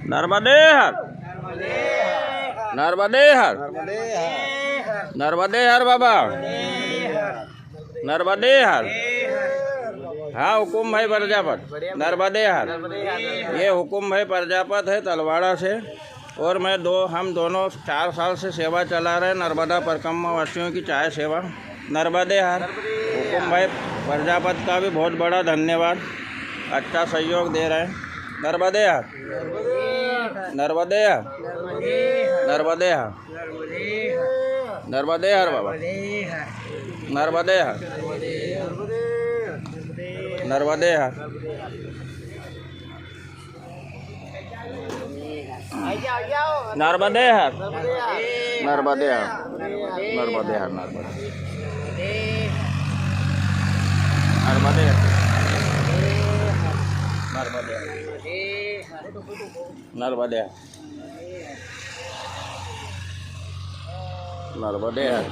नर्मदे हर, नर्मदे हर, नर्मदे हर बाबा, नर्मदे हर। हाँ हुकुम भाई प्रजापत, नर्मदे हर। ये हुकुम भाई प्रजापत है तलवाड़ा से, और हम दोनों 4 साल से सेवा चला रहे हैं नर्मदा परिक्रमा वासियों की चाय सेवा। नर्मदे हर। हुकुम भाई प्रजापत का भी बहुत बड़ा धन्यवाद, अच्छा सहयोग दे रहे हैं। नर्मदे हर, नर्मदे हर, नर्मदे हर, नर्मदे हर बाबा, नर्मदे हर, नर्मदे हर, नर्मदे हर, नर्मदे हर, नर्मदे हर, नर्मदे हर, नर्मदे हर, नर्मदे हर, नर्मदे हर।